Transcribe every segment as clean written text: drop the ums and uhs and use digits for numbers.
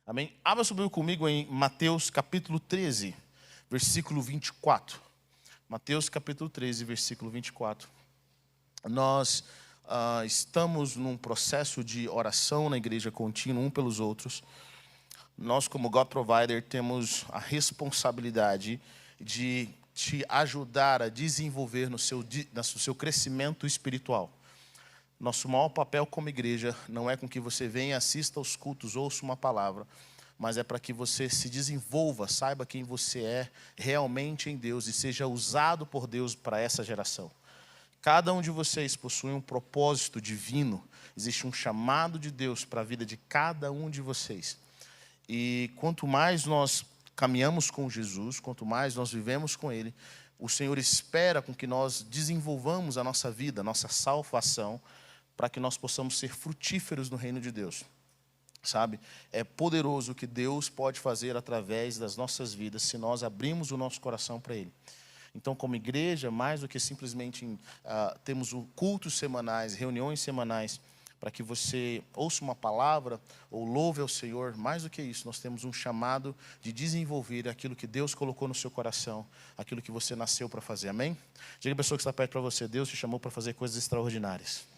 Amém? Abra sua Bíblia comigo em Mateus capítulo 13, versículo 24. Mateus capítulo 13, versículo 24. Nós estamos num processo de oração na igreja contínua, um pelos outros. Nós, como God Provider, temos a responsabilidade de te ajudar a desenvolver no seu crescimento espiritual. Nosso maior papel como igreja não é com que você venha, assista aos cultos, ouça uma palavra, mas é para que você se desenvolva, saiba quem você é realmente em Deus e seja usado por Deus para essa geração. Cada um de vocês possui um propósito divino, existe um chamado de Deus para a vida de cada um de vocês. E quanto mais nós caminhamos com Jesus, quanto mais nós vivemos com Ele, o Senhor espera com que nós desenvolvamos a nossa vida, a nossa salvação, para que nós possamos ser frutíferos no reino de Deus. Sabe? É poderoso o que Deus pode fazer através das nossas vidas, se nós abrimos o nosso coração para Ele. Então, como igreja, mais do que simplesmente temos cultos semanais, reuniões semanais, para que você ouça uma palavra ou louve ao Senhor, mais do que isso, nós temos um chamado de desenvolver aquilo que Deus colocou no seu coração, aquilo que você nasceu para fazer, amém? Diga a pessoa que está perto para você, Deus te chamou para fazer coisas extraordinárias.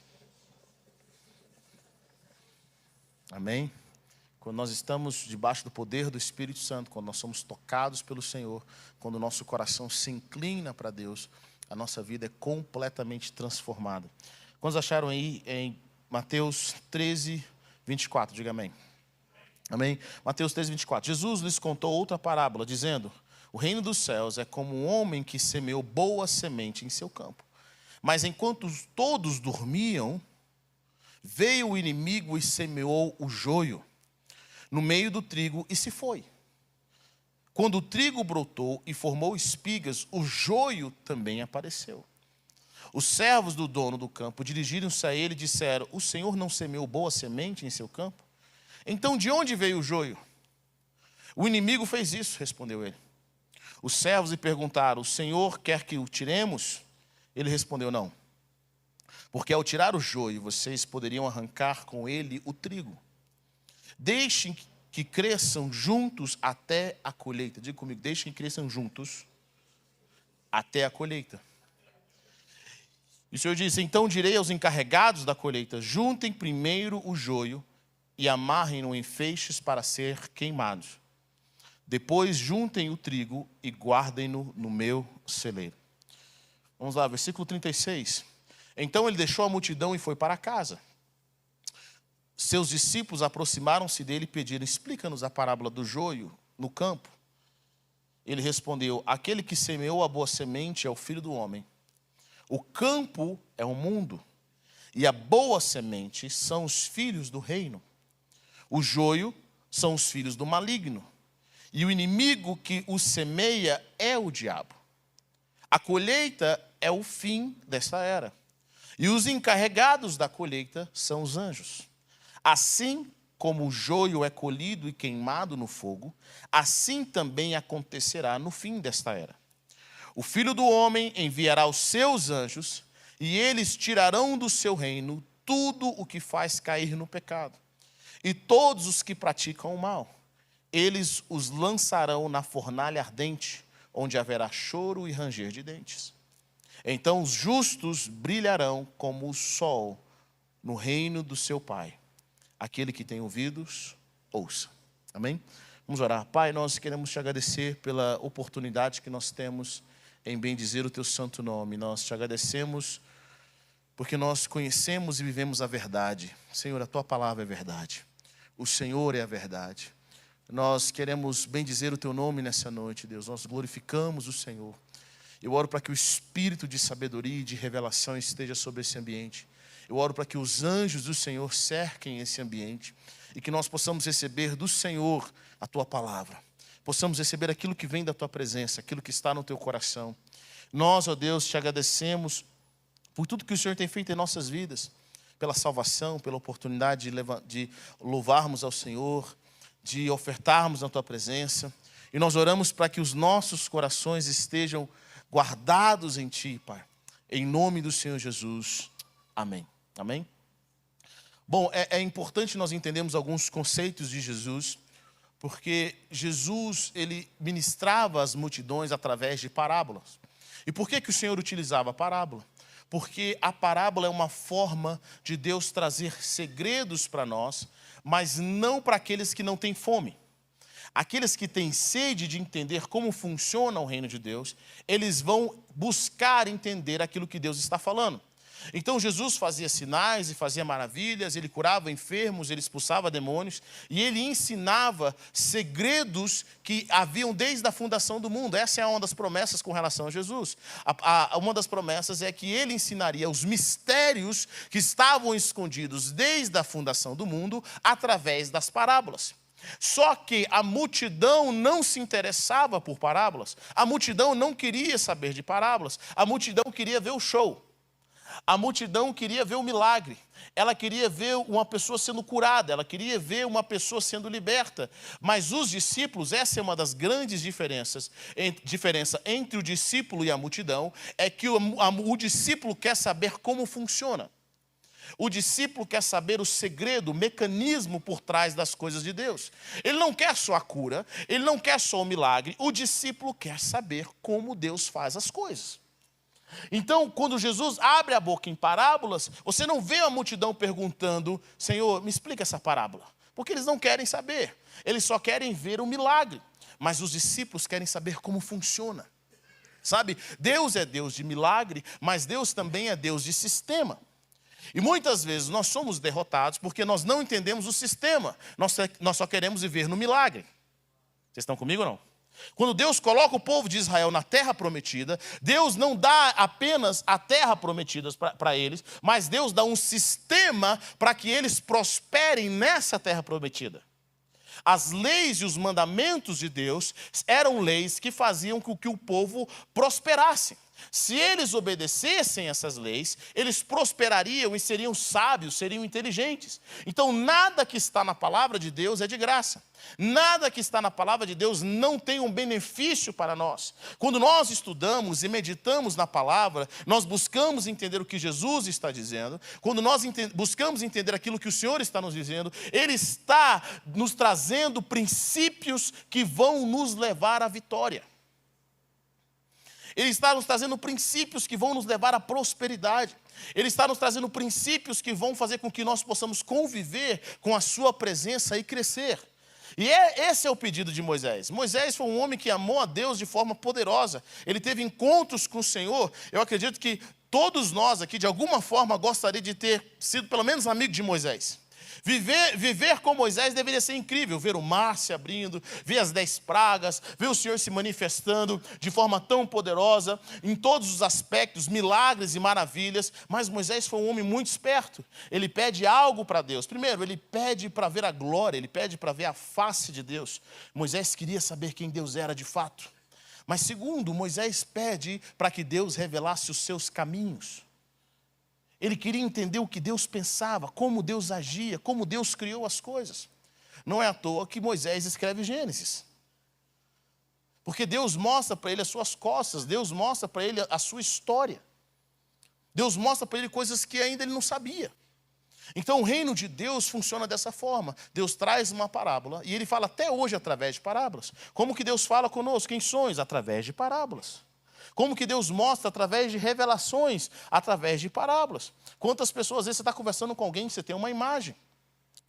Amém? Quando nós estamos debaixo do poder do Espírito Santo, quando nós somos tocados pelo Senhor, quando o nosso coração se inclina para Deus, a nossa vida é completamente transformada. Quantos acharam aí em Mateus 13, 24? Diga amém. Amém? Mateus 13, 24. Jesus lhes contou outra parábola, dizendo: o reino dos céus é como um homem que semeou boa semente em seu campo. Mas enquanto todos dormiam, veio o inimigo e semeou o joio no meio do trigo e se foi. Quando o trigo brotou e formou espigas, o joio também apareceu. Os servos do dono do campo dirigiram-se a ele e disseram: o Senhor não semeou boa semente em seu campo? Então de onde veio o joio? O inimigo fez isso, respondeu ele. Os servos lhe perguntaram: o Senhor quer que o tiremos? Ele respondeu: não. Porque ao tirar o joio, vocês poderiam arrancar com ele o trigo. Deixem que cresçam juntos até a colheita. Diga comigo, deixem que cresçam juntos até a colheita. E o Senhor disse: então direi aos encarregados da colheita: juntem primeiro o joio e amarrem-no em feixes para ser queimados. Depois juntem o trigo e guardem-no no meu celeiro. Vamos lá, versículo 36. Então ele deixou a multidão e foi para casa. Seus discípulos aproximaram-se dele e pediram: explica-nos a parábola do joio no campo. Ele respondeu: aquele que semeou a boa semente é o Filho do Homem. O campo é o mundo, e a boa semente são os filhos do reino. O joio são os filhos do maligno, e o inimigo que o semeia é o diabo. A colheita é o fim desta era, e os encarregados da colheita são os anjos. Assim como o joio é colhido e queimado no fogo, assim também acontecerá no fim desta era. O Filho do Homem enviará os seus anjos, e eles tirarão do seu reino tudo o que faz cair no pecado, e todos os que praticam o mal. Eles os lançarão na fornalha ardente, onde haverá choro e ranger de dentes. Então os justos brilharão como o sol no reino do seu Pai. Aquele que tem ouvidos, ouça. Amém? Vamos orar. Pai, nós queremos te agradecer pela oportunidade que nós temos em bendizer o teu santo nome. Nós te agradecemos porque nós conhecemos e vivemos a verdade. Senhor, a tua palavra é verdade. O Senhor é a verdade. Nós queremos bendizer o teu nome nessa noite, Deus. Nós glorificamos o Senhor. Eu oro para que o espírito de sabedoria e de revelação esteja sobre esse ambiente. Eu oro para que os anjos do Senhor cerquem esse ambiente e que nós possamos receber do Senhor a tua palavra. Possamos receber aquilo que vem da tua presença, aquilo que está no teu coração. Nós, ó Deus, te agradecemos por tudo que o Senhor tem feito em nossas vidas, pela salvação, pela oportunidade de louvarmos ao Senhor, de ofertarmos na tua presença. E nós oramos para que os nossos corações estejam guardados em ti, Pai. Em nome do Senhor Jesus. Amém. Amém? Bom, é importante nós entendermos alguns conceitos de Jesus Porque Jesus, ele ministrava as multidões através de parábolas. E por que o Senhor utilizava a parábola? Porque a parábola é uma forma de Deus trazer segredos para nós, mas não para aqueles que não têm fome. Aqueles que têm sede de entender como funciona o reino de Deus, eles vão buscar entender aquilo que Deus está falando. Então Jesus fazia sinais e fazia maravilhas, ele curava enfermos, ele expulsava demônios, e ele ensinava segredos que haviam desde a fundação do mundo. Essa é uma das promessas com relação a Jesus. Uma das promessas é que ele ensinaria os mistérios que estavam escondidos desde a fundação do mundo através das parábolas. Só que a multidão não se interessava por parábolas, a multidão não queria saber de parábolas, a multidão queria ver o show. A multidão queria ver o milagre, ela queria ver uma pessoa sendo curada, ela queria ver uma pessoa sendo liberta. Mas os discípulos, essa é uma das grandes diferença entre o discípulo e a multidão, é que o discípulo quer saber como funciona. O discípulo quer saber o segredo, o mecanismo por trás das coisas de Deus. Ele não quer só a cura, ele não quer só o milagre, o discípulo quer saber como Deus faz as coisas. Então, quando Jesus abre a boca em parábolas, você não vê a multidão perguntando: Senhor, me explica essa parábola. Porque eles não querem saber, eles só querem ver o milagre. Mas os discípulos querem saber como funciona. Sabe, Deus é Deus de milagre, mas Deus também é Deus de sistema. E muitas vezes nós somos derrotados porque nós não entendemos o sistema. Nós só queremos viver no milagre. Vocês estão comigo ou não? Quando Deus coloca o povo de Israel na terra prometida, Deus não dá apenas a terra prometida para eles, mas Deus dá um sistema para que eles prosperem nessa terra prometida. As leis e os mandamentos de Deus eram leis que faziam com que o povo prosperasse. Se eles obedecessem essas leis, eles prosperariam e seriam sábios, seriam inteligentes. Então, nada que está na palavra de Deus é de graça. Nada que está na palavra de Deus não tem um benefício para nós. Quando nós estudamos e meditamos na palavra, nós buscamos entender o que Jesus está dizendo. Quando nós buscamos entender aquilo que o Senhor está nos dizendo, Ele está nos trazendo princípios que vão nos levar à vitória. Ele está nos trazendo princípios que vão nos levar à prosperidade. Ele está nos trazendo princípios que vão fazer com que nós possamos conviver com a sua presença e crescer. E esse é o pedido de Moisés. Moisés foi um homem que amou a Deus de forma poderosa. Ele teve encontros com o Senhor. Eu acredito que todos nós aqui, de alguma forma, gostaria de ter sido pelo menos amigo de Moisés. Viver com Moisés deveria ser incrível, ver o mar se abrindo, ver as 10 pragas, ver o Senhor se manifestando de forma tão poderosa, em todos os aspectos, milagres e maravilhas. Mas Moisés foi um homem muito esperto, ele pede algo para Deus. Primeiro, ele pede para ver a glória, ele pede para ver a face de Deus. Moisés queria saber quem Deus era de fato. Mas segundo, Moisés pede para que Deus revelasse os seus caminhos. Ele queria entender o que Deus pensava, como Deus agia, como Deus criou as coisas. Não é à toa que Moisés escreve Gênesis. Porque Deus mostra para ele as suas costas, Deus mostra para ele a sua história. Deus mostra para ele coisas que ainda ele não sabia. Então o reino de Deus funciona dessa forma. Deus traz uma parábola e ele fala até hoje através de parábolas. Como que Deus fala conosco em sonhos? Através de parábolas. Como que Deus mostra através de revelações, através de parábolas. Quantas pessoas, às vezes você está conversando com alguém, você tem uma imagem.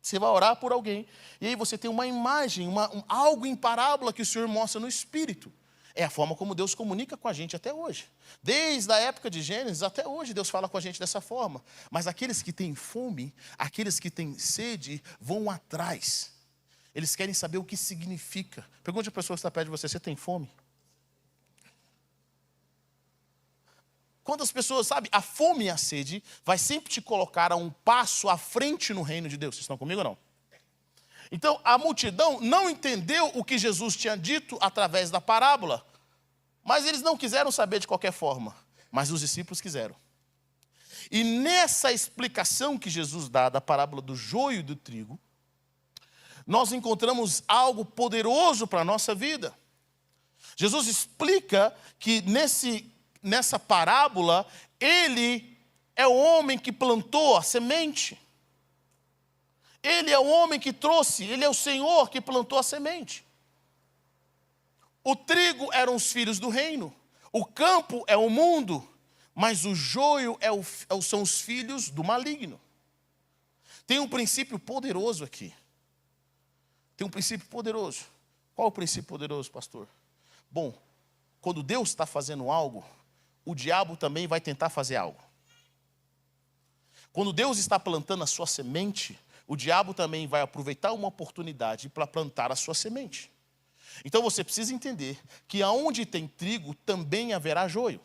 Você vai orar por alguém, e aí você tem uma imagem, algo em parábola que o Senhor mostra no Espírito. É a forma como Deus comunica com a gente até hoje. Desde a época de Gênesis até hoje, Deus fala com a gente dessa forma. Mas aqueles que têm fome, aqueles que têm sede, vão atrás. Eles querem saber o que significa. Pergunte a pessoa que está perto de você: você tem fome? Quantas pessoas, sabe, a fome e a sede vai sempre te colocar a um passo à frente no reino de Deus. Vocês estão comigo ou não? Então, a multidão não entendeu o que Jesus tinha dito através da parábola, mas eles não quiseram saber de qualquer forma, mas os discípulos quiseram. E nessa explicação que Jesus dá da parábola do joio e do trigo, nós encontramos algo poderoso para a nossa vida. Jesus explica que nessa parábola, ele é o homem que plantou a semente. Ele é o homem que trouxe, ele é o Senhor que plantou a semente. O trigo eram os filhos do reino, o campo é o mundo, mas o joio são os filhos do maligno. Tem um princípio poderoso aqui. Tem um princípio poderoso. Qual é o princípio poderoso, pastor? Bom, quando Deus está fazendo algo, o diabo também vai tentar fazer algo. Quando Deus está plantando a sua semente, o diabo também vai aproveitar uma oportunidade para plantar a sua semente. Então você precisa entender que aonde tem trigo também haverá joio.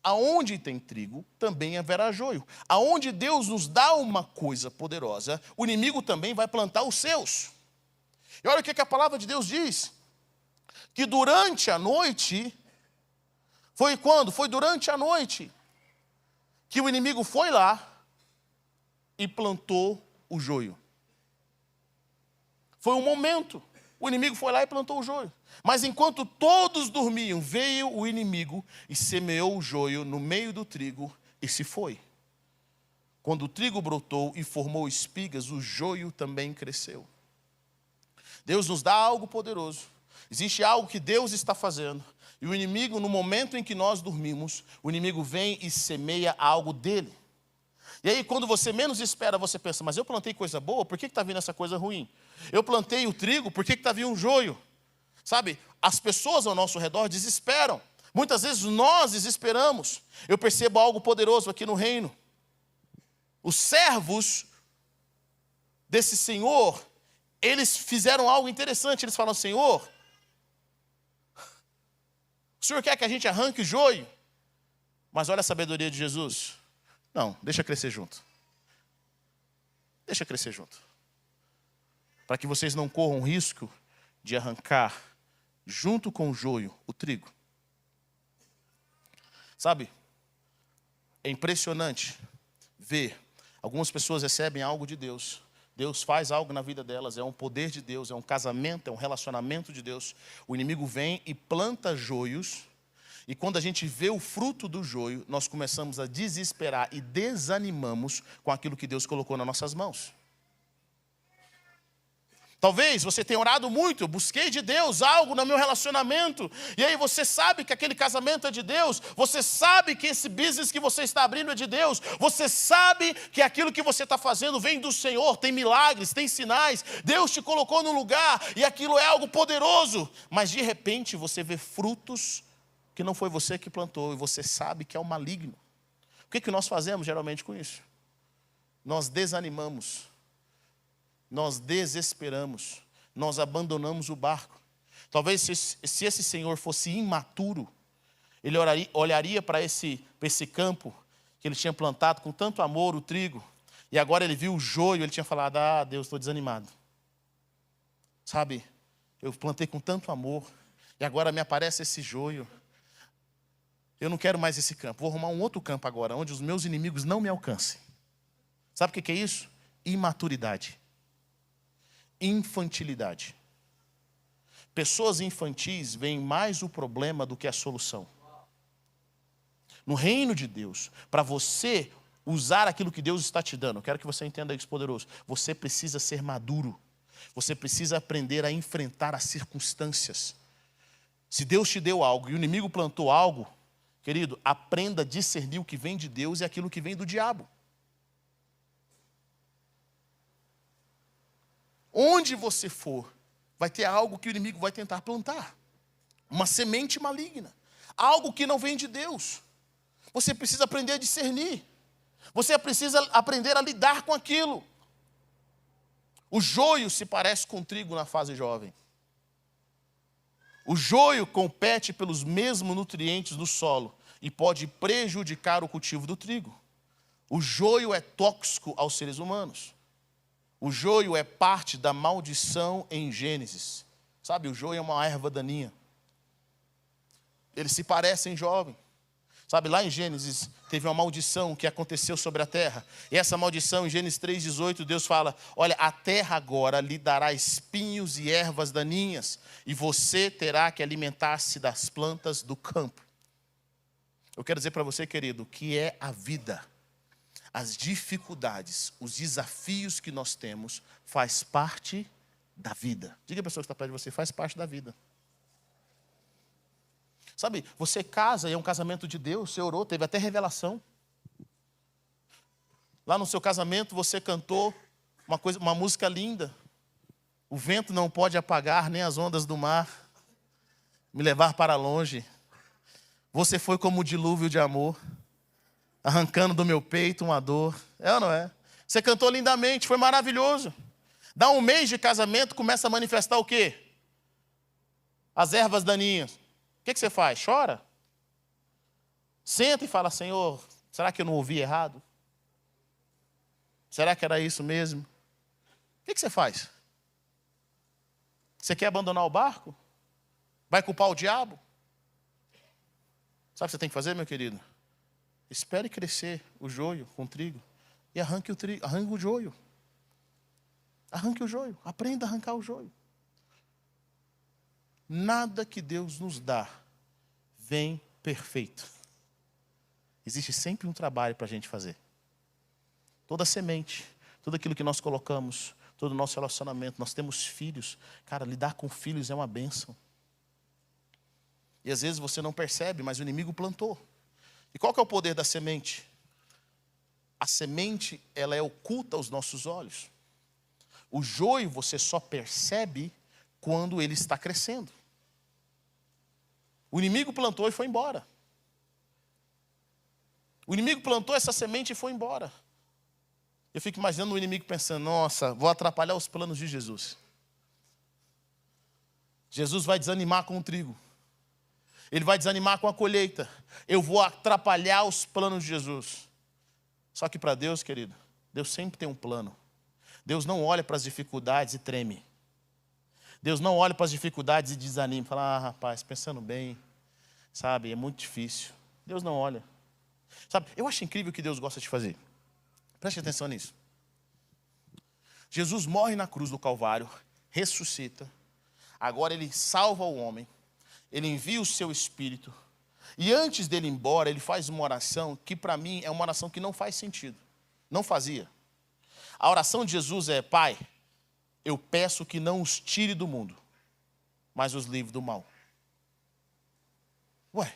Aonde tem trigo também haverá joio. Aonde Deus nos dá uma coisa poderosa, o inimigo também vai plantar os seus. E olha o que a palavra de Deus diz. Que durante a noite, foi quando? Foi durante a noite que o inimigo foi lá e plantou o joio. Foi um momento. O inimigo foi lá e plantou o joio. Mas enquanto todos dormiam, veio o inimigo e semeou o joio no meio do trigo e se foi. Quando o trigo brotou e formou espigas, o joio também cresceu. Deus nos dá algo poderoso. Existe algo que Deus está fazendo. E o inimigo, no momento em que nós dormimos, o inimigo vem e semeia algo dele. E aí, quando você menos espera, você pensa, mas eu plantei coisa boa, por que está vindo essa coisa ruim? Eu plantei o trigo, por que está vindo um joio? Sabe, as pessoas ao nosso redor desesperam. Muitas vezes nós desesperamos. Eu percebo algo poderoso aqui no reino. Os servos desse Senhor, eles fizeram algo interessante. Eles falam, Senhor, o Senhor quer que a gente arranque o joio? Mas olha a sabedoria de Jesus. Não, deixa crescer junto. Deixa crescer junto. Para que vocês não corram o risco de arrancar, junto com o joio, o trigo. Sabe, é impressionante ver. Algumas pessoas recebem algo de Deus. Deus faz algo na vida delas. É um poder de Deus, é um casamento, é um relacionamento de Deus. O inimigo vem e planta joios. E quando a gente vê o fruto do joio, nós começamos a desesperar e desanimamos com aquilo que Deus colocou nas nossas mãos. Talvez você tenha orado muito, eu busquei de Deus algo no meu relacionamento, e aí você sabe que aquele casamento é de Deus, você sabe que esse business que você está abrindo é de Deus, você sabe que aquilo que você está fazendo vem do Senhor, tem milagres, tem sinais, Deus te colocou no lugar, e aquilo é algo poderoso, mas de repente você vê frutos que não foi você que plantou, e você sabe que é o maligno. O que nós fazemos geralmente com isso? Nós desanimamos. Nós desesperamos, nós abandonamos o barco. Talvez se esse senhor fosse imaturo, ele olharia para esse campo que ele tinha plantado com tanto amor, o trigo, e agora ele viu o joio, ele tinha falado, Deus, estou desanimado. Sabe, eu plantei com tanto amor, e agora me aparece esse joio. Eu não quero mais esse campo, vou arrumar um outro campo agora, onde os meus inimigos não me alcancem. Sabe o que é isso? Imaturidade. Infantilidade. Pessoas infantis veem mais o problema do que a solução. No reino de Deus, para você usar aquilo que Deus está te dando, eu quero que você entenda isso, poderoso, você precisa ser maduro. Você precisa aprender a enfrentar as circunstâncias. Se Deus te deu algo e o inimigo plantou algo, querido, aprenda a discernir o que vem de Deus e aquilo que vem do diabo. Onde você for, vai ter algo que o inimigo vai tentar plantar. Uma semente maligna. Algo que não vem de Deus. Você precisa aprender a discernir. Você precisa aprender a lidar com aquilo. O joio se parece com o trigo na fase jovem. O joio compete pelos mesmos nutrientes do solo e pode prejudicar o cultivo do trigo. O joio é tóxico aos seres humanos. O joio é parte da maldição em Gênesis. Sabe, o joio é uma erva daninha. Eles se parecem jovem. Sabe, lá em Gênesis teve uma maldição que aconteceu sobre a terra. E essa maldição, em Gênesis 3,18, Deus fala, olha, a terra agora lhe dará espinhos e ervas daninhas, e você terá que alimentar-se das plantas do campo. Eu quero dizer para você, querido, que é a vida. as dificuldades, os desafios que nós temos, faz parte da vida. Diga a pessoa que está perto de você, faz parte da vida. Sabe, você casa e é um casamento de Deus, você orou, teve até revelação. Lá no seu casamento você cantou uma música linda. O vento não pode apagar, nem as ondas do mar me levar para longe. Você foi como um dilúvio de amor, arrancando do meu peito uma dor. É ou não é? Você cantou lindamente, foi maravilhoso. Dá um mês de casamento, começa a manifestar o quê? As ervas daninhas. O que você faz? Chora? Senta e fala, Senhor, será que eu não ouvi errado? Será que era isso mesmo? O que você faz? Você quer abandonar o barco? Vai culpar o diabo? Sabe o que você tem que fazer, meu querido? Espere crescer o joio com o trigo e arranque o trigo, arranque o joio. Arranque o joio, aprenda a arrancar o joio. Nada que Deus nos dá vem perfeito. Existe sempre um trabalho para a gente fazer. Toda semente, tudo aquilo que nós colocamos, todo o nosso relacionamento, nós temos filhos. Cara, lidar com filhos é uma bênção. E às vezes você não percebe, mas o inimigo plantou. E qual que é o poder da semente? A semente, ela é oculta aos nossos olhos. O joio você só percebe quando ele está crescendo. O inimigo plantou e foi embora. O inimigo plantou essa semente e foi embora. Eu fico imaginando o inimigo pensando, nossa, vou atrapalhar os planos de Jesus. Jesus vai desanimar com o trigo. Ele vai desanimar com a colheita. Eu vou atrapalhar os planos de Jesus. Só que para Deus, querido, Deus sempre tem um plano. Deus não olha para as dificuldades e treme. Deus não olha para as dificuldades e desanima. Fala, rapaz, pensando bem, sabe, é muito difícil. Deus não olha. Sabe, eu acho incrível o que Deus gosta de fazer. Preste atenção nisso. Jesus morre na cruz do Calvário, ressuscita. Agora ele salva o homem. Ele envia o seu Espírito. E antes dele ir embora, ele faz uma oração que para mim é uma oração que não faz sentido. Não fazia. A oração de Jesus é, Pai, eu peço que não os tire do mundo, mas os livre do mal. Ué,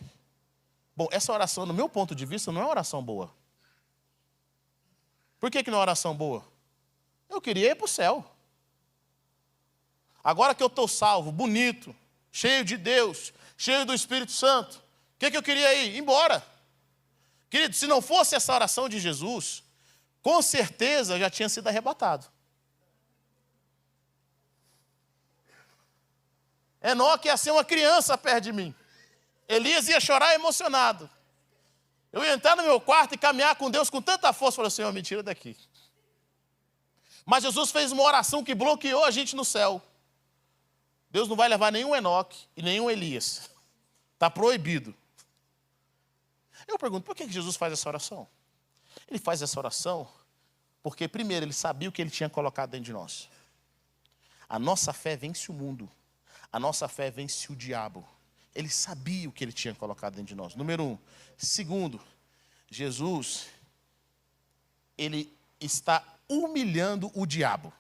bom, essa oração, no meu ponto de vista, não é uma oração boa. Por que não é uma oração boa? Eu queria ir para o céu. Agora que eu estou salvo, bonito, cheio de Deus, cheio do Espírito Santo, o que eu queria ir? Ir embora. Querido, se não fosse essa oração de Jesus, com certeza eu já tinha sido arrebatado. Enoque ia ser uma criança perto de mim. Elias ia chorar emocionado. Eu ia entrar no meu quarto e caminhar com Deus com tanta força. Falei, Senhor, me tira daqui. Mas Jesus fez uma oração que bloqueou a gente no céu. Deus não vai levar nenhum Enoque e nenhum Elias. Está proibido. Eu pergunto, por que Jesus faz essa oração? Ele faz essa oração porque, primeiro, ele sabia o que ele tinha colocado dentro de nós. A nossa fé vence o mundo. A nossa fé vence o diabo. Ele sabia o que ele tinha colocado dentro de nós. Número 1. Segundo, Jesus, ele está humilhando o diabo.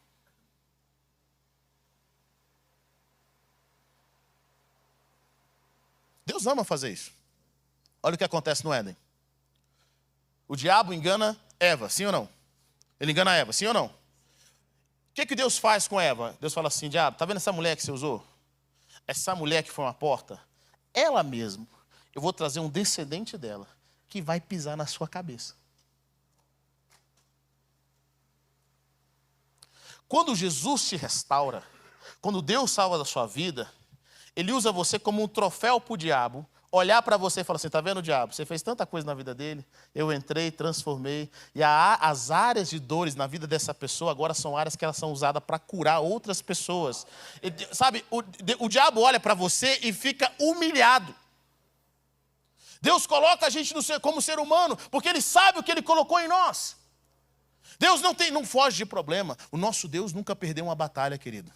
Deus ama fazer isso. Olha o que acontece no Éden. O diabo engana Eva, sim ou não? Ele engana Eva, sim ou não? O que Deus faz com Eva? Deus fala assim, diabo, está vendo essa mulher que você usou? Essa mulher que foi uma porta, ela mesma, eu vou trazer um descendente dela que vai pisar na sua cabeça. Quando Jesus te restaura, quando Deus salva da sua vida, Ele usa você como um troféu para o diabo, olhar para você e falar assim, está vendo, diabo? Você fez tanta coisa na vida dele, eu entrei, transformei, e as áreas de dores na vida dessa pessoa agora são áreas que elas são usadas para curar outras pessoas. Sabe, o diabo olha para você e fica humilhado. Deus coloca a gente como ser humano, porque Ele sabe o que Ele colocou em nós. Deus não foge de problema. O nosso Deus nunca perdeu uma batalha, querido.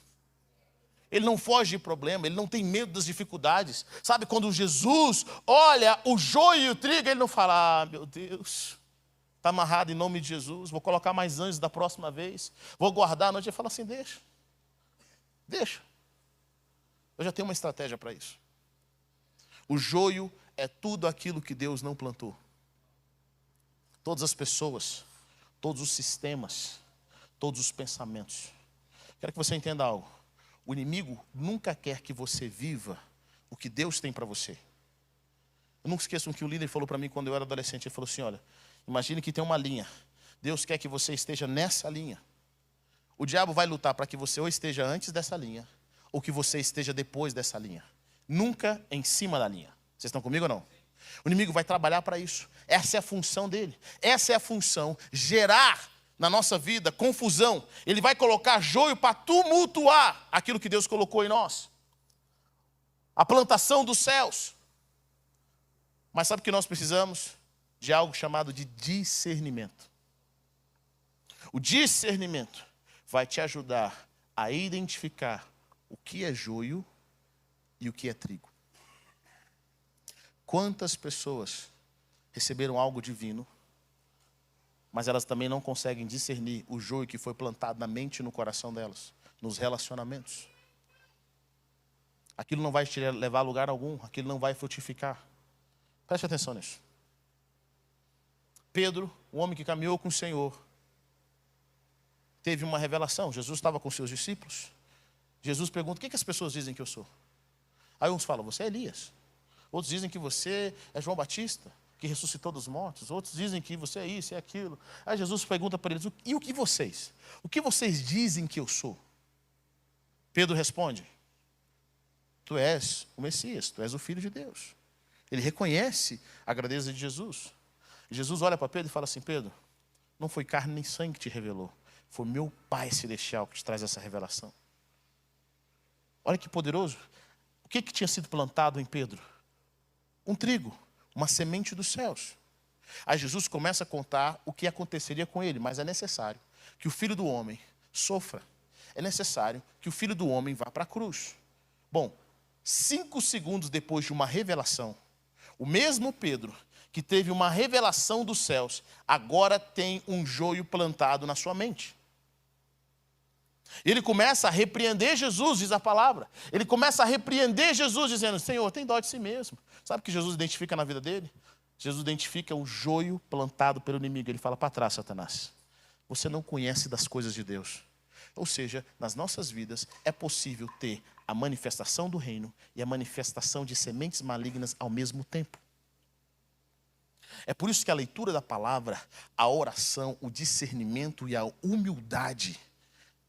Ele não foge de problema, Ele não tem medo das dificuldades. Sabe, quando Jesus olha o joio e o trigo, Ele não fala, meu Deus, Está amarrado em nome de Jesus. Vou colocar mais anjos da próxima vez. Vou guardar a noite. Ele fala assim, deixa. Deixa. Eu já tenho uma estratégia para isso. O joio é tudo aquilo que Deus não plantou. Todas as pessoas, todos os sistemas, todos os pensamentos. Quero que você entenda algo. O inimigo nunca quer que você viva o que Deus tem para você. Eu nunca esqueço o que o líder falou para mim quando eu era adolescente. Ele falou assim, olha, imagine que tem uma linha. Deus quer que você esteja nessa linha. O diabo vai lutar para que você ou esteja antes dessa linha, ou que você esteja depois dessa linha. Nunca em cima da linha. Vocês estão comigo ou não? O inimigo vai trabalhar para isso. Essa é a função dele. Essa é a função, gerar na nossa vida confusão. Ele vai colocar joio para tumultuar aquilo que Deus colocou em nós. A plantação dos céus. Mas sabe o que nós precisamos? De algo chamado de discernimento. O discernimento vai te ajudar a identificar o que é joio e o que é trigo. Quantas pessoas receberam algo divino, mas elas também não conseguem discernir o joio que foi plantado na mente e no coração delas, nos relacionamentos. Aquilo não vai te levar a lugar algum, aquilo não vai frutificar. Preste atenção nisso. Pedro, o homem que caminhou com o Senhor, teve uma revelação. Jesus estava com seus discípulos. Jesus pergunta, o que as pessoas dizem que eu sou? Aí uns falam, você é Elias. Outros dizem que você é João Batista, que ressuscitou dos mortos. Outros dizem que você é isso, é aquilo. Aí Jesus pergunta para eles, e o que vocês? O que vocês dizem que eu sou? Pedro responde, tu és o Messias, tu és o Filho de Deus. Ele reconhece a grandeza de Jesus. Jesus olha para Pedro e fala assim, Pedro, não foi carne nem sangue que te revelou, foi meu Pai Celestial que te traz essa revelação. Olha que poderoso. O que tinha sido plantado em Pedro? Um trigo, uma semente dos céus. Aí Jesus começa a contar o que aconteceria com ele, mas é necessário que o Filho do Homem sofra. É necessário que o Filho do Homem vá para a cruz. Bom, 5 segundos depois de uma revelação, o mesmo Pedro que teve uma revelação dos céus, agora tem um joio plantado na sua mente. Ele começa a repreender Jesus, diz a palavra. Ele começa a repreender Jesus, dizendo, Senhor, tem dó de si mesmo. Sabe o que Jesus identifica na vida dele? Jesus identifica o joio plantado pelo inimigo. Ele fala, para trás, Satanás. Você não conhece das coisas de Deus. Ou seja, nas nossas vidas é possível ter a manifestação do reino e a manifestação de sementes malignas ao mesmo tempo. É por isso que a leitura da palavra, a oração, o discernimento e a humildade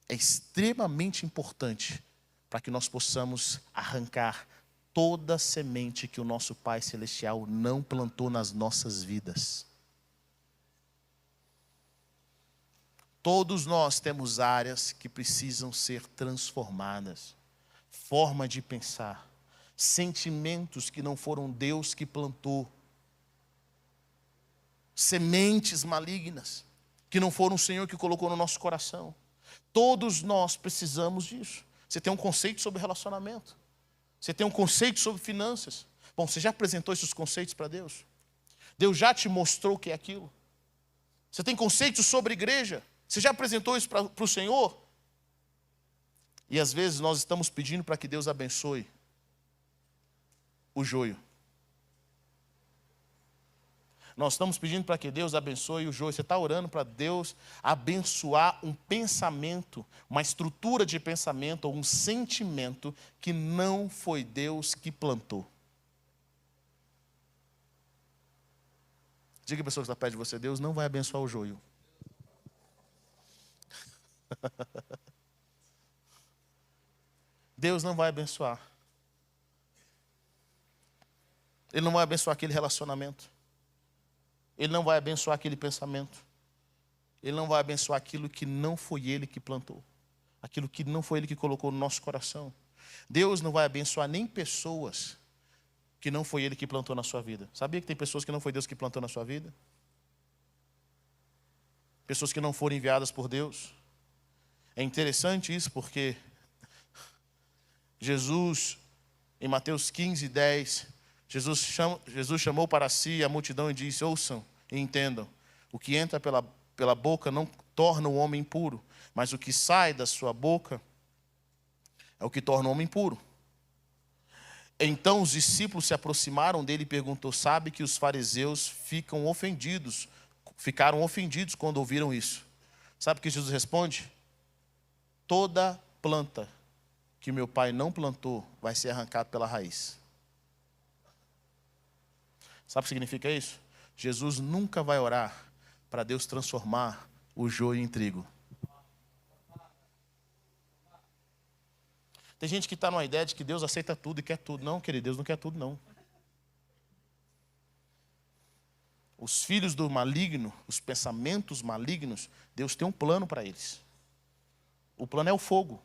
é extremamente importante para que nós possamos arrancar toda semente que o nosso Pai Celestial não plantou nas nossas vidas. Todos nós temos áreas que precisam ser transformadas. Forma de pensar, sentimentos que não foram Deus que plantou. Sementes malignas que não foram o Senhor que colocou no nosso coração. Todos nós precisamos disso. Você tem um conceito sobre relacionamento. Você tem um conceito sobre finanças. Bom, você já apresentou esses conceitos para Deus? Deus já te mostrou o que é aquilo? Você tem conceitos sobre igreja? Você já apresentou isso para o Senhor? E às vezes nós estamos pedindo para que Deus abençoe o joio. Nós estamos pedindo para que Deus abençoe o joio. Você está orando para Deus abençoar um pensamento, uma estrutura de pensamento ou um sentimento que não foi Deus que plantou. Diga a pessoa que está perto de você, Deus não vai abençoar o joio. Deus não vai abençoar. Ele não vai abençoar aquele relacionamento. Ele não vai abençoar aquele pensamento. Ele não vai abençoar aquilo que não foi Ele que plantou. Aquilo que não foi Ele que colocou no nosso coração. Deus não vai abençoar nem pessoas que não foi Ele que plantou na sua vida. Sabia que tem pessoas que não foi Deus que plantou na sua vida? Pessoas que não foram enviadas por Deus. É interessante isso porque Jesus, em Mateus 15:10, Jesus chamou para si a multidão e disse, ouçam e entendam. O que entra pela boca não torna o homem impuro, mas o que sai da sua boca é o que torna o homem impuro. Então os discípulos se aproximaram dele e perguntou: sabe que os fariseus ficaram ofendidos quando ouviram isso? Sabe o que Jesus responde? Toda planta que meu pai não plantou vai ser arrancada pela raiz. Sabe o que significa isso? Jesus nunca vai orar para Deus transformar o joio em trigo. Tem gente que está numa ideia de que Deus aceita tudo e quer tudo. Não, querido, Deus não quer tudo, não. Os filhos do maligno, os pensamentos malignos, Deus tem um plano para eles. O plano é o fogo.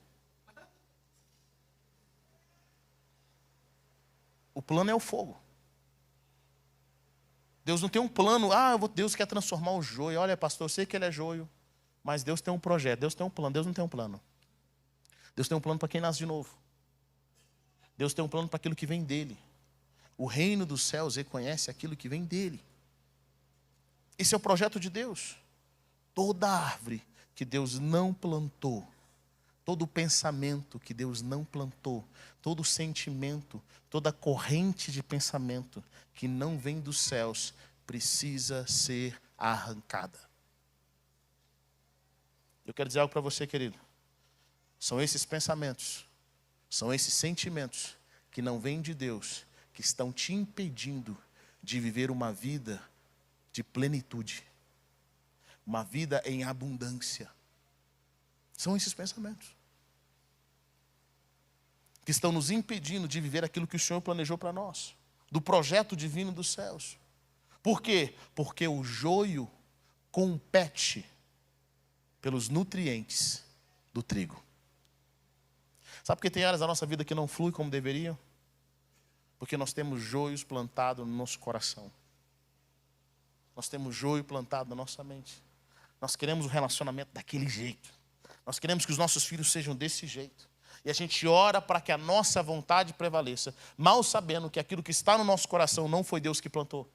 O plano é o fogo. Deus não tem um plano, Deus quer transformar o joio. Olha, pastor, eu sei que ele é joio, mas Deus tem um projeto, Deus tem um plano. Deus não tem um plano. Deus tem um plano para quem nasce de novo. Deus tem um plano para aquilo que vem dele. O reino dos céus reconhece aquilo que vem dele. Esse é o projeto de Deus. Toda árvore que Deus não plantou, todo pensamento que Deus não plantou, todo sentimento, toda corrente de pensamento que não vem dos céus, precisa ser arrancada. Eu quero dizer algo para você, querido. São esses pensamentos, são esses sentimentos que não vêm de Deus, que estão te impedindo de viver uma vida de plenitude, uma vida em abundância. São esses pensamentos que estão nos impedindo de viver aquilo que o Senhor planejou para nós, do projeto divino dos céus. Por quê? Porque o joio compete pelos nutrientes do trigo. Sabe por que tem áreas da nossa vida que não fluem como deveriam? Porque nós temos joios plantados no nosso coração. Nós temos joio plantado na nossa mente. Nós queremos um relacionamento daquele jeito. Nós queremos que os nossos filhos sejam desse jeito. E a gente ora para que a nossa vontade prevaleça, mal sabendo que aquilo que está no nosso coração não foi Deus que plantou.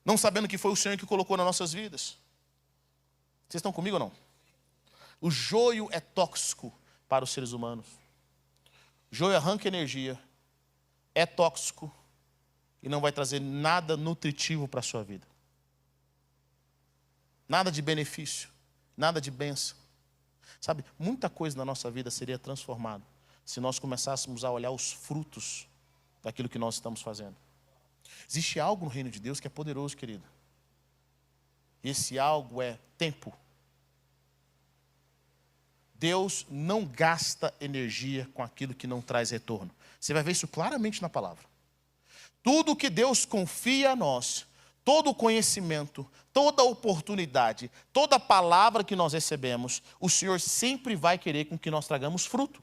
Não sabendo que foi o Senhor que colocou nas nossas vidas. Vocês estão comigo ou não? O joio é tóxico para os seres humanos. O joio arranca energia, é tóxico e não vai trazer nada nutritivo para a sua vida. Nada de benefício, nada de bênção. Sabe, muita coisa na nossa vida seria transformada se nós começássemos a olhar os frutos daquilo que nós estamos fazendo. Existe algo no reino de Deus que é poderoso, querido. E esse algo é tempo. Deus não gasta energia com aquilo que não traz retorno. Você vai ver isso claramente na palavra. Tudo que Deus confia a nós, todo o conhecimento, toda a oportunidade, toda a palavra que nós recebemos, o Senhor sempre vai querer com que nós tragamos fruto.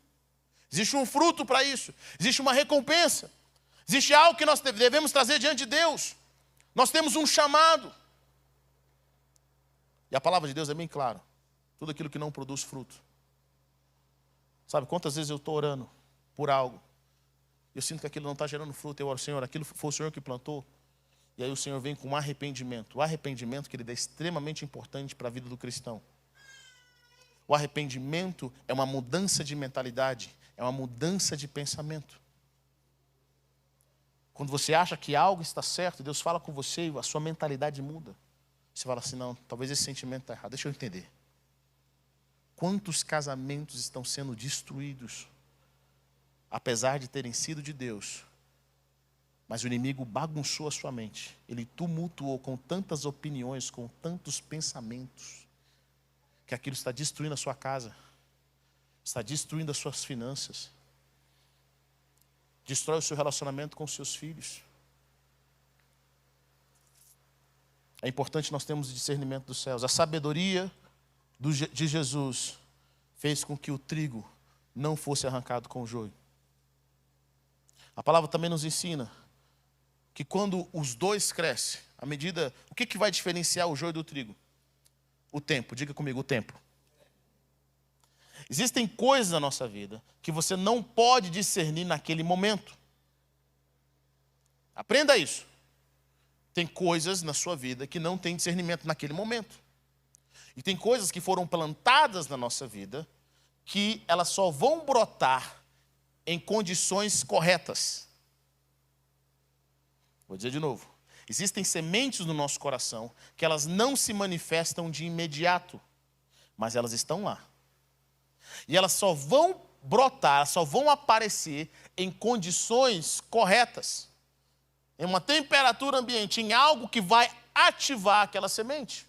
Existe um fruto para isso. Existe uma recompensa. Existe algo que nós devemos trazer diante de Deus. Nós temos um chamado. E a palavra de Deus é bem clara. Tudo aquilo que não produz fruto. Sabe, quantas vezes eu estou orando por algo, eu sinto que aquilo não está gerando fruto, eu oro: Senhor, aquilo foi o Senhor que plantou. E aí o Senhor vem com um arrependimento. O arrependimento, querido, é extremamente importante para a vida do cristão. O arrependimento é uma mudança de mentalidade, é uma mudança de pensamento. Quando você acha que algo está certo, Deus fala com você e a sua mentalidade muda. Você fala assim: não, talvez esse sentimento está errado, deixa eu entender. Quantos casamentos estão sendo destruídos, apesar de terem sido de Deus, mas o inimigo bagunçou a sua mente. Ele tumultuou com tantas opiniões, com tantos pensamentos, que aquilo está destruindo a sua casa, está destruindo as suas finanças, destrói o seu relacionamento com os seus filhos. É importante nós termos o discernimento dos céus. A sabedoria de Jesus fez com que o trigo não fosse arrancado com o joio. A palavra também nos ensina que quando os dois crescem, à medida, o que vai diferenciar o joio do trigo? O tempo. Diga comigo, o tempo. Existem coisas na nossa vida que você não pode discernir naquele momento. Aprenda isso. Tem coisas na sua vida que não tem discernimento naquele momento. E tem coisas que foram plantadas na nossa vida que elas só vão brotar em condições corretas. Vou dizer de novo. Existem sementes no nosso coração que elas não se manifestam de imediato, mas elas estão lá. E elas só vão brotar, só vão aparecer em condições corretas. Em uma temperatura ambiente, em algo que vai ativar aquela semente.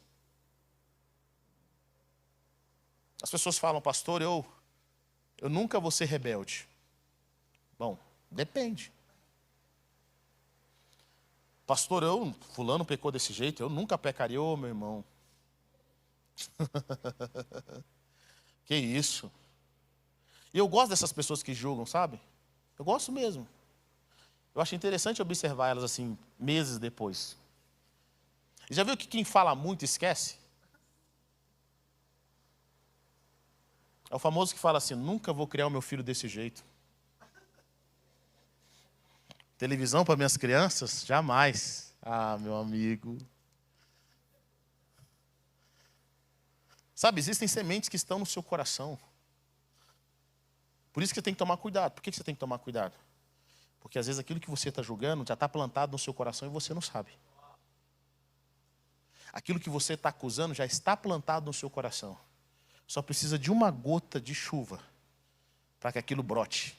As pessoas falam, pastor, eu nunca vou ser rebelde. Bom, depende. Pastor, fulano pecou desse jeito, eu nunca pecaria, ô meu irmão. Que isso? E eu gosto dessas pessoas que julgam, sabe? Eu gosto mesmo. Eu acho interessante observar elas assim, meses depois. E já viu que quem fala muito esquece? É o famoso que fala assim, nunca vou criar o meu filho desse jeito. Televisão para minhas crianças? Jamais. Ah, meu amigo. Sabe, existem sementes que estão no seu coração. Por isso que você tem que tomar cuidado. Por que você tem que tomar cuidado? Porque às vezes aquilo que você está julgando já está plantado no seu coração e você não sabe. Aquilo que você está acusando já está plantado no seu coração. Só precisa de uma gota de chuva para que aquilo brote.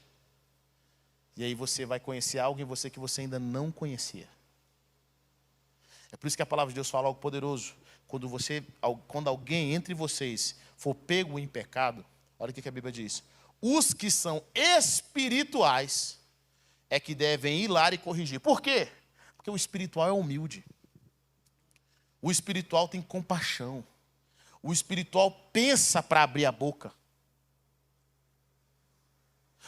E aí você vai conhecer algo em você que você ainda não conhecia. É por isso que a palavra de Deus fala algo poderoso. Quando alguém entre vocês for pego em pecado, olha o que a Bíblia diz. Os que são espirituais é que devem ir lá e corrigir. Por quê? Porque o espiritual é humilde. O espiritual tem compaixão. O espiritual pensa para abrir a boca.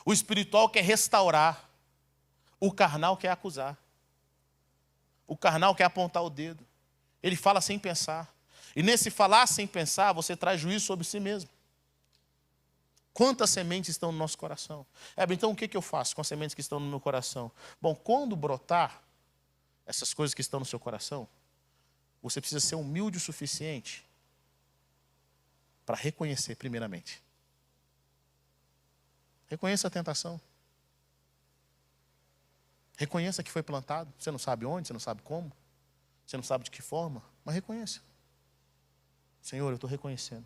O espiritual quer restaurar. O carnal quer acusar. O carnal quer apontar o dedo. Ele fala sem pensar. E nesse falar sem pensar, você traz juízo sobre si mesmo. Quantas sementes estão no nosso coração? Então o que eu faço com as sementes que estão no meu coração? Bom, quando brotar essas coisas que estão no seu coração, você precisa ser humilde o suficiente para reconhecer primeiramente. Reconheça a tentação. Reconheça que foi plantado. Você não sabe onde, você não sabe como, você não sabe de que forma, mas reconheça. Senhor, eu estou reconhecendo.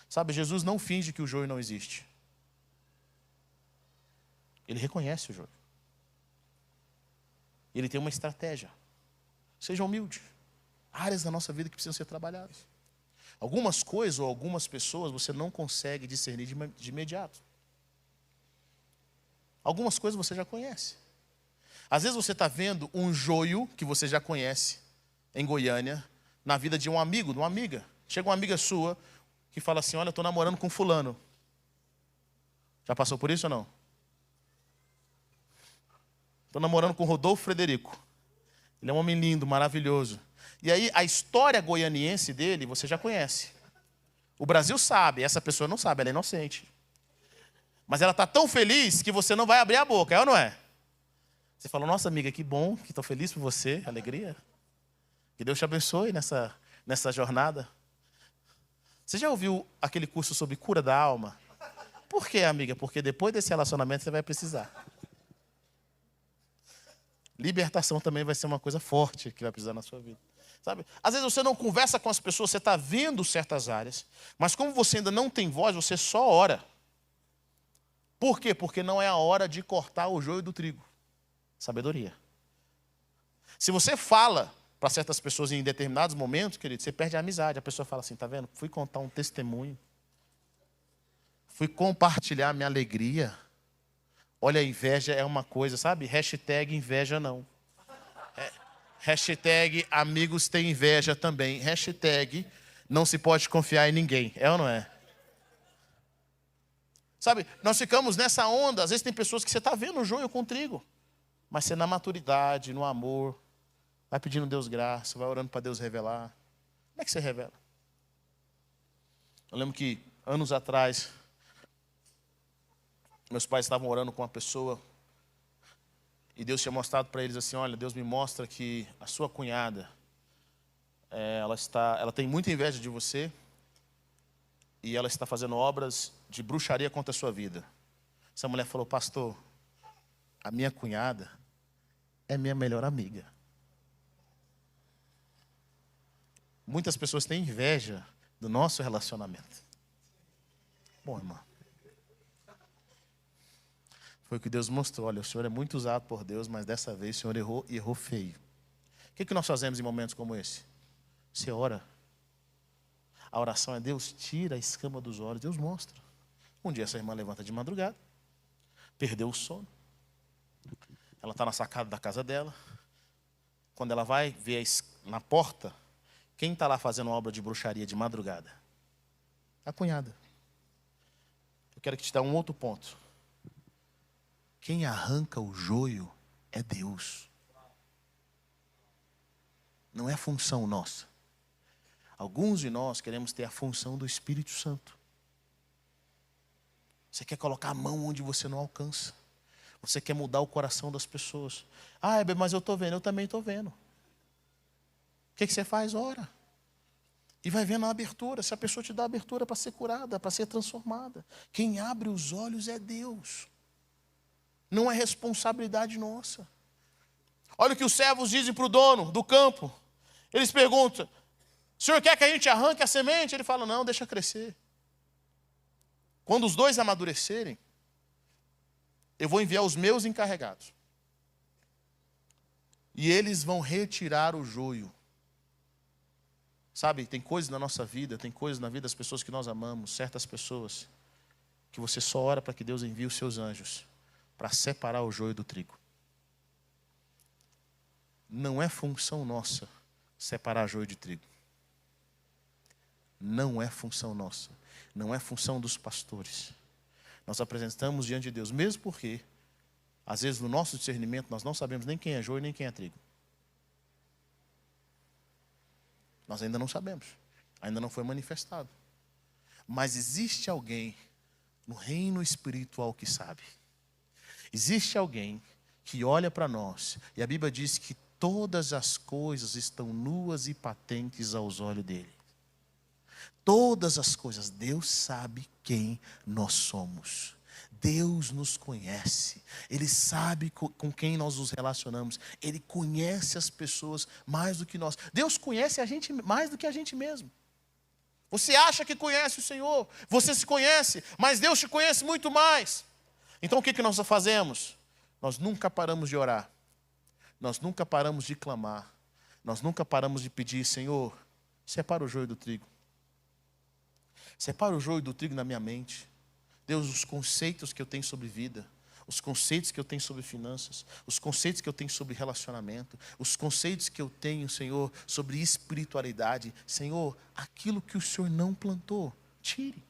Sabe, Jesus não finge que o joio não existe. Ele reconhece o joio. Ele tem uma estratégia. Seja humilde. Áreas da nossa vida que precisam ser trabalhadas. Algumas coisas ou algumas pessoas você não consegue discernir de imediato. Algumas coisas você já conhece. Às vezes você está vendo um joio que você já conhece em Goiânia, na vida de um amigo, de uma amiga. Chega uma amiga sua que fala assim, olha, eu estou namorando com fulano. Já passou por isso ou não? Estou namorando com Rodolfo Frederico. Ele é um homem lindo, maravilhoso. E aí a história goianiense dele você já conhece. O Brasil sabe, essa pessoa não sabe, ela é inocente. Mas ela está tão feliz que você não vai abrir a boca, é ou não é? Você fala, nossa amiga, que bom, que estou feliz por você, alegria. Que Deus te abençoe nessa jornada. Você já ouviu aquele curso sobre cura da alma? Por quê, amiga? Porque depois desse relacionamento você vai precisar. Libertação também vai ser uma coisa forte que vai precisar na sua vida. Sabe? Às vezes você não conversa com as pessoas, você está vendo certas áreas, mas como você ainda não tem voz, você só ora. Por quê? Porque não é a hora de cortar o joio do trigo. Sabedoria. Se você fala para certas pessoas em determinados momentos, querido, você perde a amizade. A pessoa fala assim, tá vendo? Fui contar um testemunho. Fui compartilhar minha alegria. Olha, a inveja é uma coisa, sabe? Hashtag inveja não. Hashtag amigos têm inveja também. Hashtag não se pode confiar em ninguém. É ou não é? Sabe, nós ficamos nessa onda. Às vezes tem pessoas que você está vendo o joio com o trigo. Mas você na maturidade, no amor, vai pedindo a Deus graça, vai orando para Deus revelar. Como é que você revela? Eu lembro que, anos atrás, meus pais estavam orando com uma pessoa. E Deus tinha mostrado para eles assim, olha, Deus me mostra que a sua cunhada, ela tem muita inveja de você e ela está fazendo obras de bruxaria contra a sua vida. Essa mulher falou, pastor, a minha cunhada é minha melhor amiga. Muitas pessoas têm inveja do nosso relacionamento. Bom, irmão, foi o que Deus mostrou. Olha, o Senhor é muito usado por Deus, mas dessa vez o Senhor errou e errou feio. O que nós fazemos em momentos como esse? Você ora. A oração é Deus tira a escama dos olhos, Deus mostra. Um dia essa irmã levanta de madrugada, perdeu o sono. Ela está na sacada da casa dela. Quando ela vai ver na porta, quem está lá fazendo obra de bruxaria de madrugada? A cunhada. Eu quero que te dê um outro ponto. Quem arranca o joio é Deus. Não é função nossa. Alguns de nós queremos ter a função do Espírito Santo. Você quer colocar a mão onde você não alcança. Você quer mudar o coração das pessoas. Ah, mas eu estou vendo, eu também estou vendo. O que você faz? Ora. E vai vendo a abertura. Se a pessoa te dá a abertura para ser curada, para ser transformada. Quem abre os olhos é Deus. Não é responsabilidade nossa. Olha o que os servos dizem para o dono do campo. Eles perguntam, o senhor quer que a gente arranque a semente? Ele fala, não, deixa crescer. Quando os dois amadurecerem, eu vou enviar os meus encarregados. E eles vão retirar o joio. Sabe, tem coisas na nossa vida, tem coisas na vida das pessoas que nós amamos, certas pessoas, que você só ora para que Deus envie os seus anjos para separar o joio do trigo. Não é função nossa separar joio de trigo. Não é função nossa. Não é função dos pastores. Nós apresentamos diante de Deus, mesmo porque, às vezes, no nosso discernimento, nós não sabemos nem quem é joio nem quem é trigo. Nós ainda não sabemos. Ainda não foi manifestado. Mas existe alguém no reino espiritual que sabe. Existe alguém que olha para nós, e a Bíblia diz que todas as coisas estão nuas e patentes aos olhos dele. Todas as coisas, Deus sabe quem nós somos. Deus nos conhece. Ele sabe com quem nós nos relacionamos. Ele conhece as pessoas mais do que nós. Deus conhece a gente mais do que a gente mesmo. Você acha que conhece o Senhor, você se conhece, mas Deus te conhece muito mais. Então o que nós fazemos? Nós nunca paramos de orar. Nós nunca paramos de clamar. Nós nunca paramos de pedir, Senhor, separa o joio do trigo. Separa o joio do trigo na minha mente. Deus, os conceitos que eu tenho sobre vida, os conceitos que eu tenho sobre finanças, os conceitos que eu tenho sobre relacionamento, os conceitos que eu tenho, Senhor, sobre espiritualidade. Senhor, aquilo que o Senhor não plantou, tire.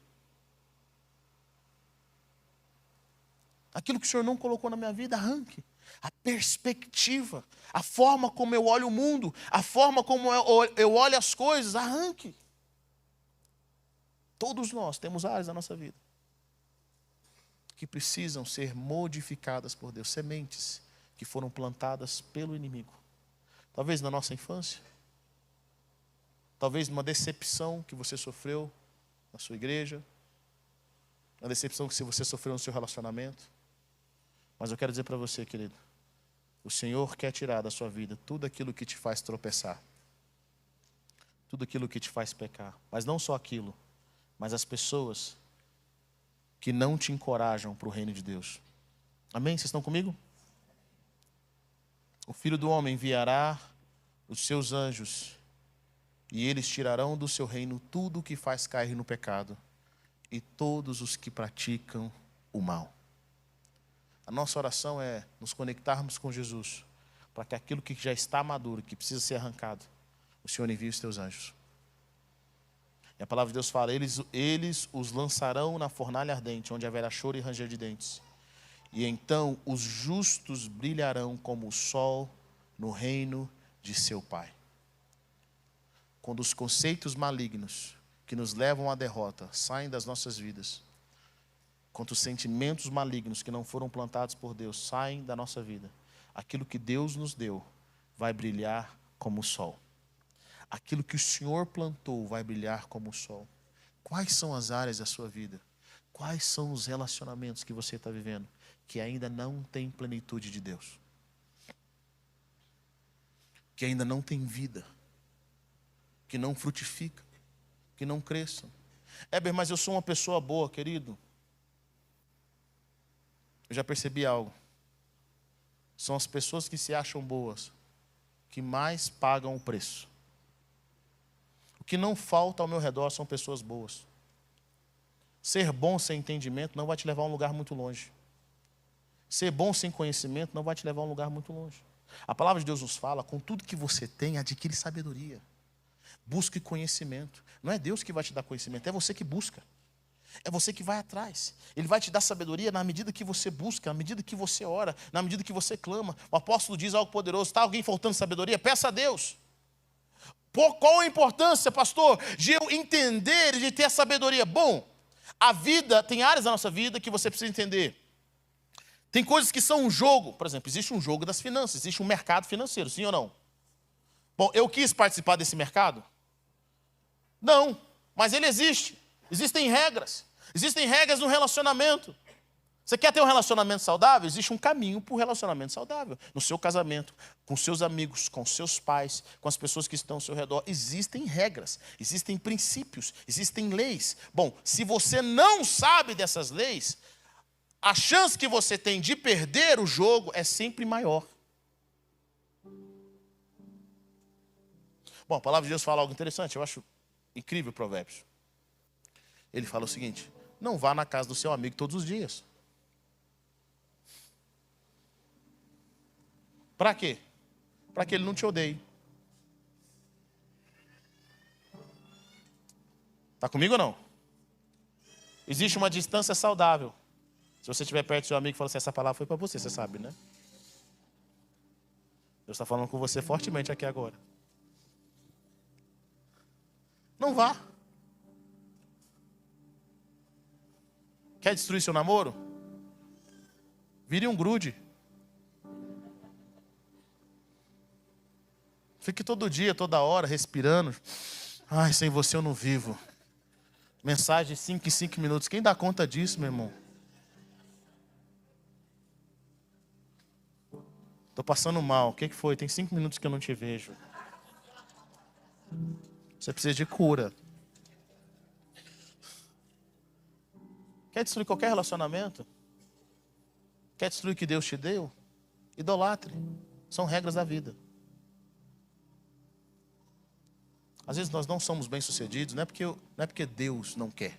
Aquilo que o Senhor não colocou na minha vida, arranque. A perspectiva, a forma como eu olho o mundo, a forma como eu olho as coisas, arranque. Todos nós temos áreas da nossa vida que precisam ser modificadas por Deus. Sementes que foram plantadas pelo inimigo. Talvez na nossa infância. Talvez numa decepção que você sofreu na sua igreja. Uma decepção que você sofreu no seu relacionamento. Mas eu quero dizer para você, querido, o Senhor quer tirar da sua vida tudo aquilo que te faz tropeçar. Tudo aquilo que te faz pecar. Mas não só aquilo, mas as pessoas que não te encorajam para o reino de Deus. Amém? Vocês estão comigo? O Filho do Homem enviará os seus anjos e eles tirarão do seu reino tudo o que faz cair no pecado e todos os que praticam o mal. A nossa oração é nos conectarmos com Jesus para que aquilo que já está maduro, que precisa ser arrancado, o Senhor envie os teus anjos. E a palavra de Deus fala, eles os lançarão na fornalha ardente, onde haverá choro e ranger de dentes. E então os justos brilharão como o sol no reino de seu Pai. Quando os conceitos malignos que nos levam à derrota saem das nossas vidas, quando os sentimentos malignos que não foram plantados por Deus saem da nossa vida, aquilo que Deus nos deu vai brilhar como o sol. Aquilo que o Senhor plantou vai brilhar como o sol. Quais são as áreas da sua vida? Quais são os relacionamentos que você está vivendo que ainda não tem plenitude de Deus? Que ainda não tem vida, que não frutifica, que não cresçam. Éber, mas eu sou uma pessoa boa, querido. Eu já percebi algo. São as pessoas que se acham boas que mais pagam o preço. O que não falta ao meu redor são pessoas boas. Ser bom sem entendimento não vai te levar a um lugar muito longe. Ser bom sem conhecimento não vai te levar a um lugar muito longe. A palavra de Deus nos fala, com tudo que você tem, adquire sabedoria. Busque conhecimento. Não é Deus que vai te dar conhecimento, é você que busca. É você que vai atrás. Ele vai te dar sabedoria na medida que você busca, na medida que você ora, na medida que você clama. O apóstolo diz algo poderoso. Está alguém faltando sabedoria? Peça a Deus. Qual a importância, pastor, de eu entender e de ter a sabedoria? Bom, a vida, tem áreas da nossa vida que você precisa entender. Tem coisas que são um jogo. Por exemplo, existe um jogo das finanças, existe um mercado financeiro, sim ou não? Bom, eu quis participar desse mercado? Não, mas ele existe. Existem regras. Existem regras no relacionamento. Você quer ter um relacionamento saudável? Existe um caminho para o relacionamento saudável. No seu casamento, com seus amigos, com seus pais, com as pessoas que estão ao seu redor. Existem regras, existem princípios, existem leis. Bom, se você não sabe dessas leis, a chance que você tem de perder o jogo é sempre maior. Bom, a palavra de Deus fala algo interessante, eu acho incrível Provérbios. Ele fala o seguinte: não vá na casa do seu amigo todos os dias. Para quê? Para que ele não te odeie. Está comigo ou não? Existe uma distância saudável. Se você estiver perto do seu amigo e falar assim, essa palavra foi para você, você sabe, né? Deus está falando com você fortemente aqui agora. Não vá. Quer destruir seu namoro? Vire um grude. Fique todo dia, toda hora, respirando. Ai, sem você eu não vivo. Mensagem 5 em 5 minutos. Quem dá conta disso, meu irmão? Estou passando mal. O que foi? Tem 5 minutos que eu não te vejo. Você precisa de cura. Quer destruir qualquer relacionamento? Quer destruir o que Deus te deu? Idolatre. São regras da vida. Às vezes nós não somos bem-sucedidos, não é porque Deus não quer.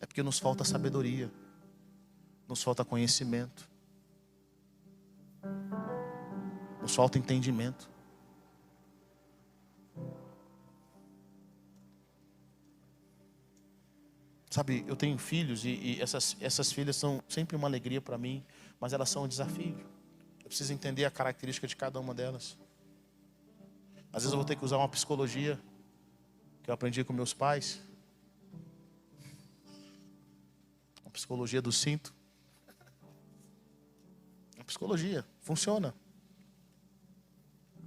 É porque nos falta sabedoria. Nos falta conhecimento. Nos falta entendimento. Sabe, eu tenho filhos e essas filhas são sempre uma alegria para mim, mas elas são um desafio. Eu preciso entender a característica de cada uma delas. Às vezes eu vou ter que usar uma psicologia que eu aprendi com meus pais. Uma psicologia do cinto. Uma psicologia, funciona.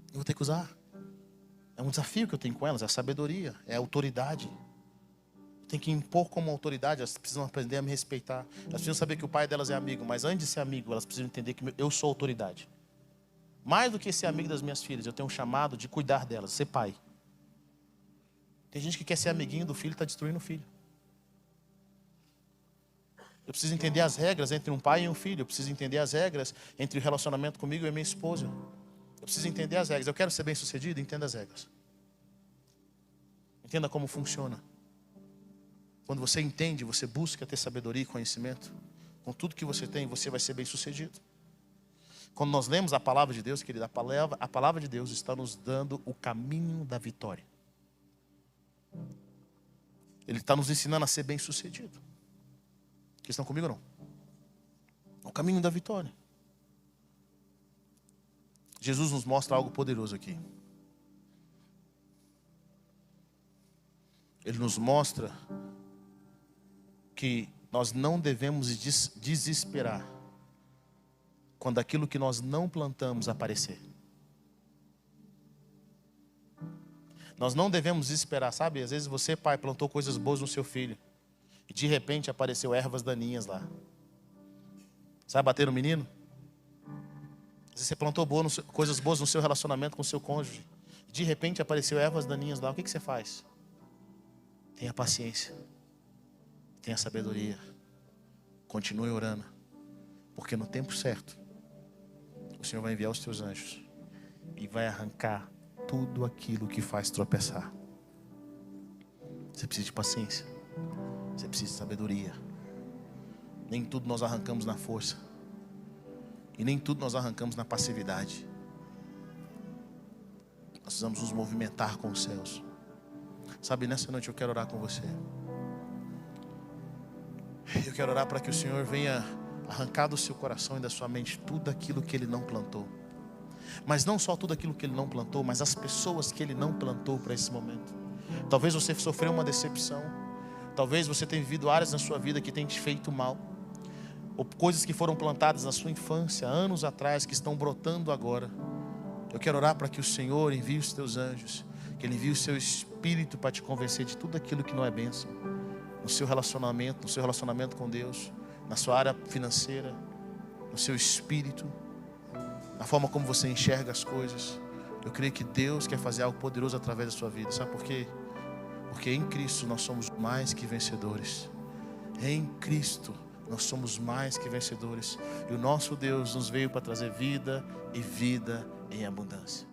Eu vou ter que usar. É um desafio que eu tenho com elas, é a sabedoria, é a autoridade. Tem que impor como autoridade, elas precisam aprender a me respeitar. Elas precisam saber que o pai delas é amigo, mas antes de ser amigo, elas precisam entender que eu sou autoridade. Mais do que ser amigo das minhas filhas, eu tenho um chamado de cuidar delas, ser pai. Tem gente que quer ser amiguinho do filho e está destruindo o filho. Eu preciso entender as regras entre um pai e um filho. Eu preciso entender as regras entre o relacionamento comigo e a minha esposa. Eu preciso entender as regras. Eu quero ser bem-sucedido? Entenda as regras. Entenda como funciona. Quando você entende, você busca ter sabedoria e conhecimento. Com tudo que você tem, você vai ser bem-sucedido. Quando nós lemos a palavra de Deus, querida, a palavra de Deus está nos dando o caminho da vitória. Ele está nos ensinando a ser bem-sucedido. Vocês estão comigo ou não? O caminho da vitória. Jesus nos mostra algo poderoso aqui. Ele nos mostra que nós não devemos desesperar quando aquilo que nós não plantamos aparecer. Nós não devemos esperar, sabe? Às vezes você, pai, plantou coisas boas no seu filho e de repente apareceu ervas daninhas lá. Sabe bater no menino? Às vezes você plantou coisas boas no seu relacionamento com o seu cônjuge. De repente apareceu ervas daninhas lá. O que você faz? Tenha paciência. Tenha sabedoria. Continue orando. Porque no tempo certo, o Senhor vai enviar os teus anjos e vai arrancar tudo aquilo que faz tropeçar. Você precisa de paciência. Você precisa de sabedoria. Nem tudo nós arrancamos na força. E nem tudo nós arrancamos na passividade. Nós precisamos nos movimentar com os céus. Sabe, nessa noite eu quero orar com você. Eu quero orar para que o Senhor venha arrancar do seu coração e da sua mente tudo aquilo que Ele não plantou. Mas não só tudo aquilo que Ele não plantou, mas as pessoas que Ele não plantou para esse momento. Talvez você sofreu uma decepção. Talvez você tenha vivido áreas na sua vida que tem te feito mal. Ou coisas que foram plantadas na sua infância, anos atrás, que estão brotando agora. Eu quero orar para que o Senhor envie os teus anjos, que Ele envie o seu Espírito para te convencer de tudo aquilo que não é bênção. No seu relacionamento com Deus, na sua área financeira, no seu espírito, na forma como você enxerga as coisas. Eu creio que Deus quer fazer algo poderoso através da sua vida. Sabe por quê? Porque em Cristo nós somos mais que vencedores. Em Cristo nós somos mais que vencedores. E o nosso Deus nos veio para trazer vida e vida em abundância.